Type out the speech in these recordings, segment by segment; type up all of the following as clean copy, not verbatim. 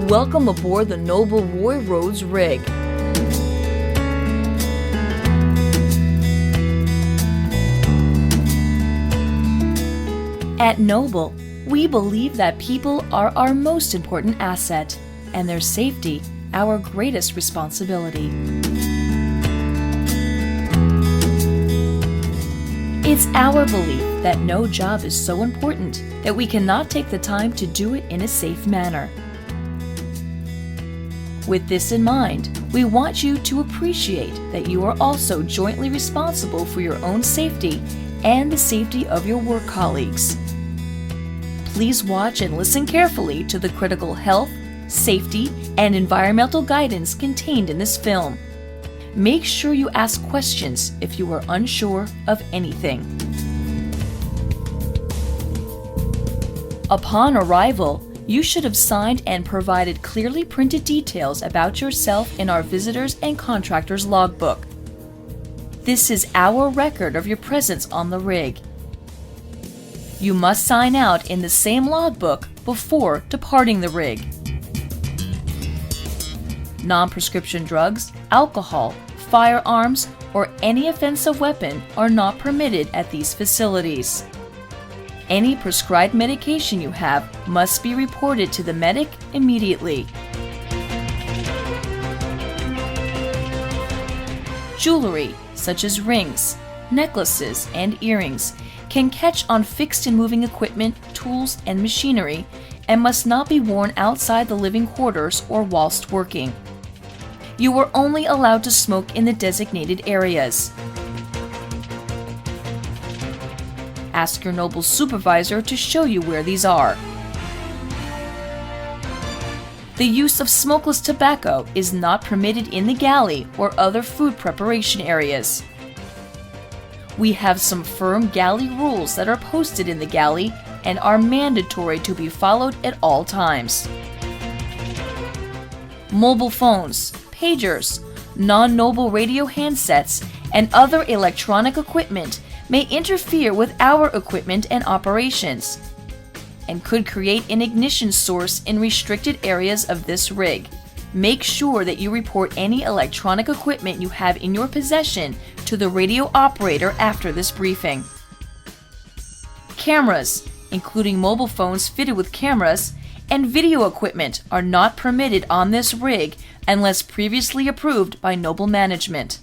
Welcome aboard the Noble Roy Rhodes rig. At Noble, we believe that people are our most important asset, and their safety our greatest responsibility. It's our belief that no job is so important that we cannot take the time to do it in a safe manner. With this in mind, we want you to appreciate that you are also jointly responsible for your own safety and the safety of your work colleagues. Please watch and listen carefully to the critical health, safety, and environmental guidance contained in this film. Make sure you ask questions if you are unsure of anything. Upon arrival, you should have signed and provided clearly printed details about yourself in our visitors and contractors logbook. This is our record of your presence on the rig. You must sign out in the same logbook before departing the rig. Non-prescription drugs, alcohol, firearms, or any offensive weapon are not permitted at these facilities. Any prescribed medication you have must be reported to the medic immediately. Jewelry, such as rings, necklaces, and earrings, can catch on fixed and moving equipment, tools, and machinery, and must not be worn outside the living quarters or whilst working. You are only allowed to smoke in the designated areas. Ask your Noble supervisor to show you where these are. The use of smokeless tobacco is not permitted in the galley or other food preparation areas. We have some firm galley rules that are posted in the galley and are mandatory to be followed at all times. Mobile phones, pagers, non-Noble radio handsets, and other electronic equipment may interfere with our equipment and operations, and could create an ignition source in restricted areas of this rig. Make sure that you report any electronic equipment you have in your possession to the radio operator after this briefing. Cameras, including mobile phones fitted with cameras, and video equipment are not permitted on this rig unless previously approved by Noble management.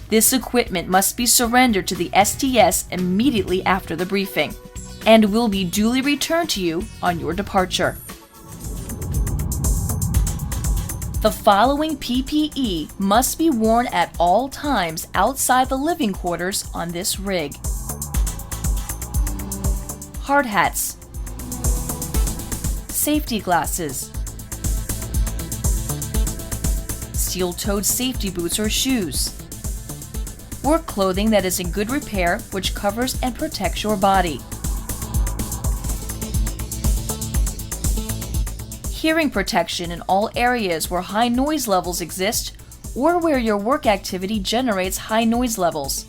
This equipment must be surrendered to the STS immediately after the briefing, and will be duly returned to you on your departure. The following PPE must be worn at all times outside the living quarters on this rig. Hard hats, safety glasses, steel-toed safety boots or shoes, work clothing that is in good repair which covers and protects your body, hearing protection in all areas where high noise levels exist or where your work activity generates high noise levels,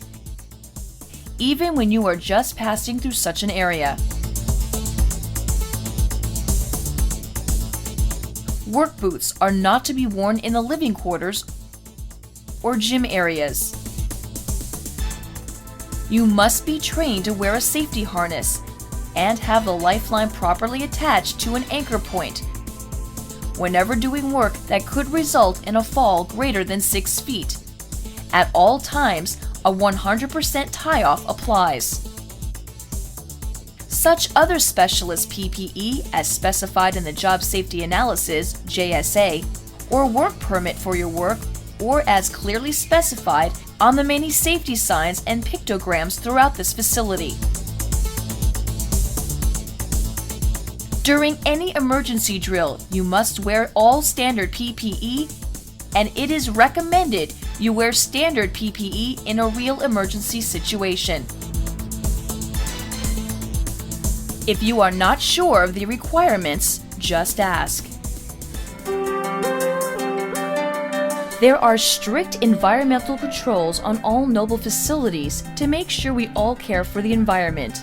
even when you are just passing through such an area. Work boots are not to be worn in the living quarters or gym areas. You must be trained to wear a safety harness and have the lifeline properly attached to an anchor point whenever doing work that could result in a fall greater than 6 feet. At all times, a 100% tie-off applies. Such other specialist PPE as specified in the Job Safety Analysis, JSA, or work permit for your work, or as clearly specified on the many safety signs and pictograms throughout this facility. During any emergency drill, you must wear all standard PPE, and it is recommended you wear standard PPE in a real emergency situation. If you are not sure of the requirements, just ask. There are strict environmental controls on all Noble facilities to make sure we all care for the environment.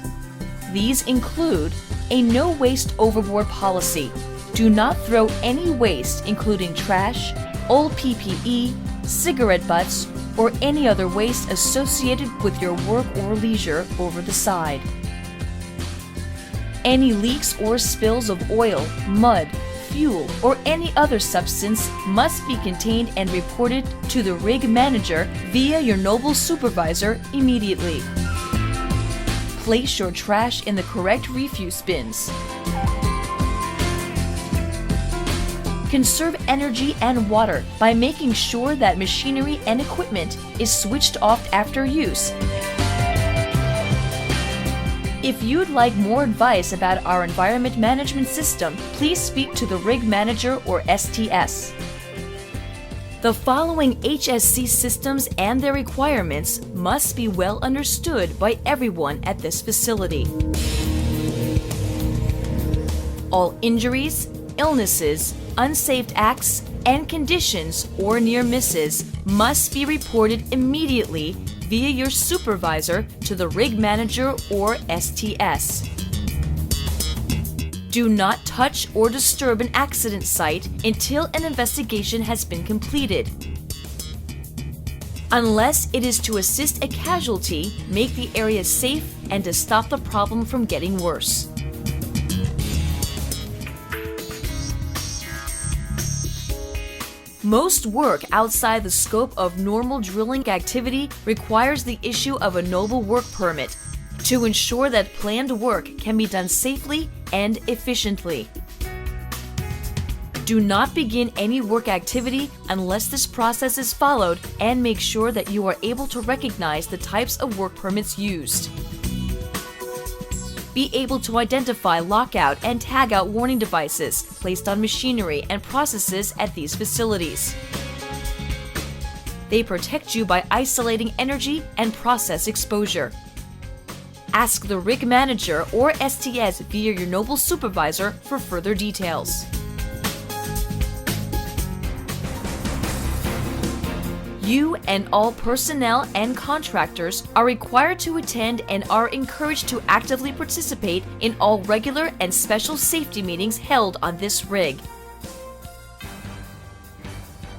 These include a no waste overboard policy Do not throw any waste, including trash, old PPE, cigarette butts, or any other waste associated with your work or leisure over the side. Any leaks or spills of oil, mud, fuel, or any other substance must be contained and reported to the rig manager via your noble supervisor immediately. Place your trash in the correct refuse bins. Conserve energy and water by making sure that machinery and equipment is switched off after use. If you'd like more advice about our environment management system, please speak to the rig manager or STS. The following HSC systems and their requirements must be well understood by everyone at this facility. All injuries, illnesses, unsafe acts, and conditions or near misses must be reported immediately via your supervisor to the rig manager or STS. Do not touch or disturb an accident site until an investigation has been completed. Unless it is to assist a casualty, make the area safe and to stop the problem from getting worse. Most work outside the scope of normal drilling activity requires the issue of a noble work permit to ensure that planned work can be done safely and efficiently. Do not begin any work activity unless this process is followed, and make sure that you are able to recognize the types of work permits used. Be able to identify lockout and tagout warning devices placed on machinery and processes at these facilities. They protect you by isolating energy and process exposure. Ask the rig manager or STS via your noble supervisor for further details. You and all personnel and contractors are required to attend and are encouraged to actively participate in all regular and special safety meetings held on this rig.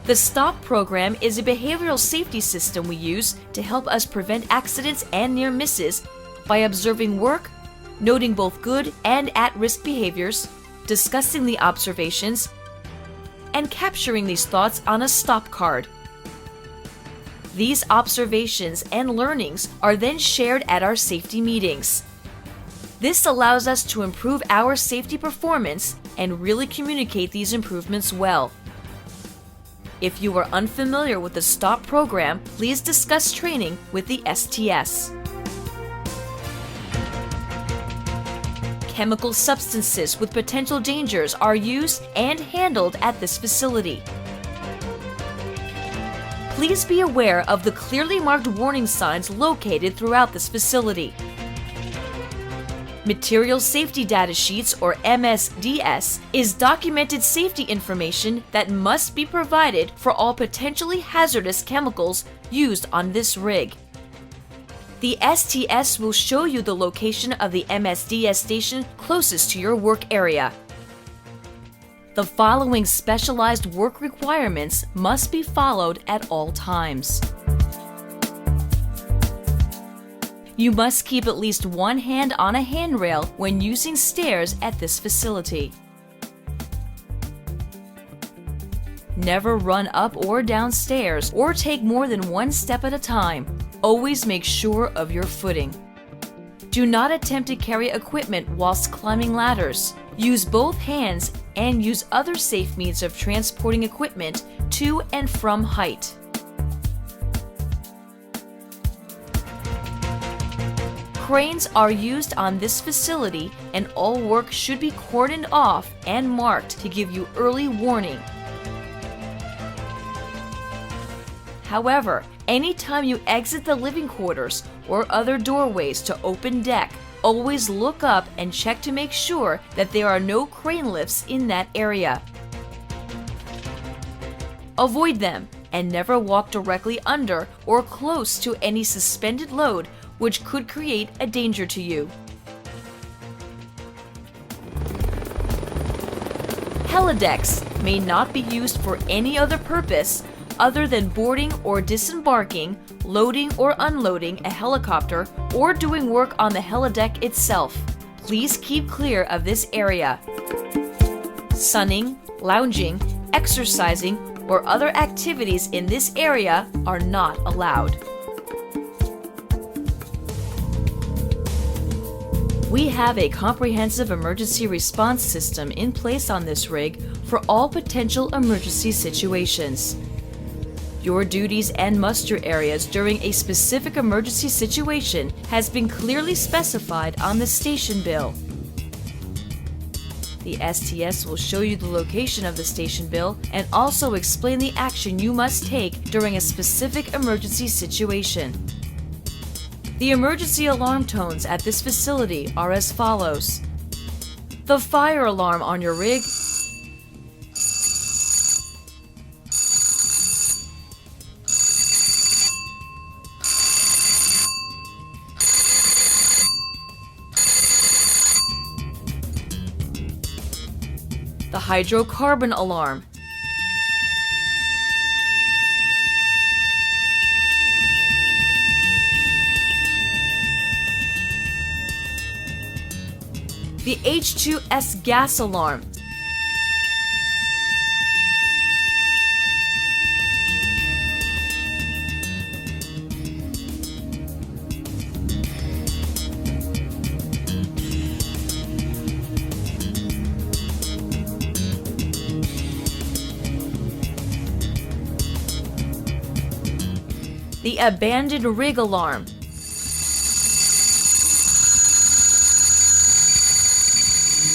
The STOP program is a behavioral safety system we use to help us prevent accidents and near misses by observing work, noting both good and at-risk behaviors, discussing the observations, and capturing these thoughts on a STOP card. These observations and learnings are then shared at our safety meetings. This allows us to improve our safety performance and really communicate these improvements well. If you are unfamiliar with the STOP program, please discuss training with the STS. Chemical substances with potential dangers are used and handled at this facility. Please be aware of the clearly marked warning signs located throughout this facility. Material Safety Data Sheets, or MSDS, is documented safety information that must be provided for all potentially hazardous chemicals used on this rig. The STS will show you the location of the MSDS station closest to your work area. The following specialized work requirements must be followed at all times. You must keep at least one hand on a handrail when using stairs at this facility. Never run up or down stairs or take more than one step at a time. Always make sure of your footing. Do not attempt to carry equipment whilst climbing ladders. Use both hands and use other safe means of transporting equipment to and from height. Cranes are used on this facility, and all work should be cordoned off and marked to give you early warning. However, anytime you exit the living quarters or other doorways to open deck, always look up and check to make sure that there are no crane lifts in that area. Avoid them and never walk directly under or close to any suspended load, which could create a danger to you. Helidecks may not be used for any other purpose other than boarding or disembarking, loading or unloading a helicopter, or doing work on the helideck itself. Please keep clear of this area. Sunning, lounging, exercising, or other activities in this area are not allowed. We have a comprehensive emergency response system in place on this rig for all potential emergency situations. Your duties and muster areas during a specific emergency situation has been clearly specified on the station bill. The STS will show you the location of the station bill and also explain the action you must take during a specific emergency situation. The emergency alarm tones at this facility are as follows. The fire alarm on your rig, the hydrocarbon alarm, the H2S gas alarm, the abandoned rig alarm,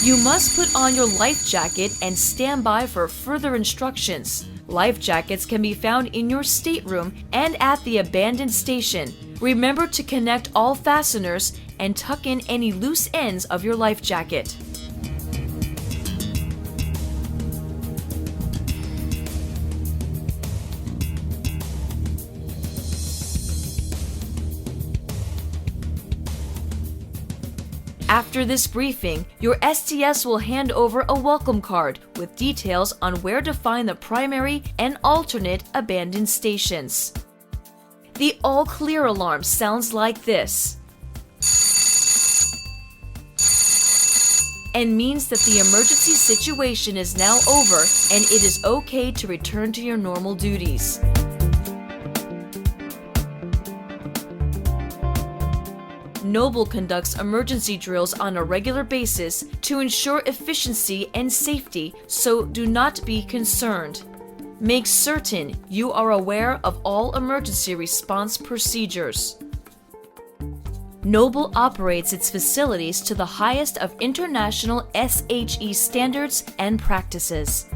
you must put on your life jacket and stand by for further instructions. Life jackets can be found in your stateroom and at the abandoned station. Remember to connect all fasteners and tuck in any loose ends of your life jacket. After this briefing, your STS will hand over a welcome card with details on where to find the primary and alternate abandoned stations. The all clear alarm sounds like this and means that the emergency situation is now over and it is okay to return to your normal duties. Noble conducts emergency drills on a regular basis to ensure efficiency and safety, so do not be concerned. Make certain you are aware of all emergency response procedures. Noble operates its facilities to the highest of international SHE standards and practices.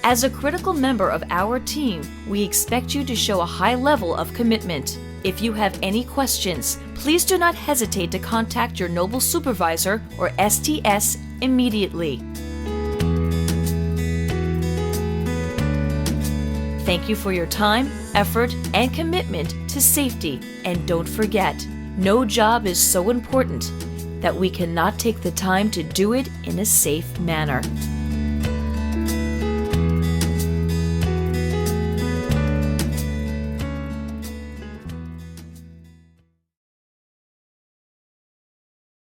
As a critical member of our team, we expect you to show a high level of commitment. If you have any questions, please do not hesitate to contact your Noble supervisor or STS immediately. Thank you for your time, effort, and commitment to safety. And don't forget, no job is so important that we cannot take the time to do it in a safe manner.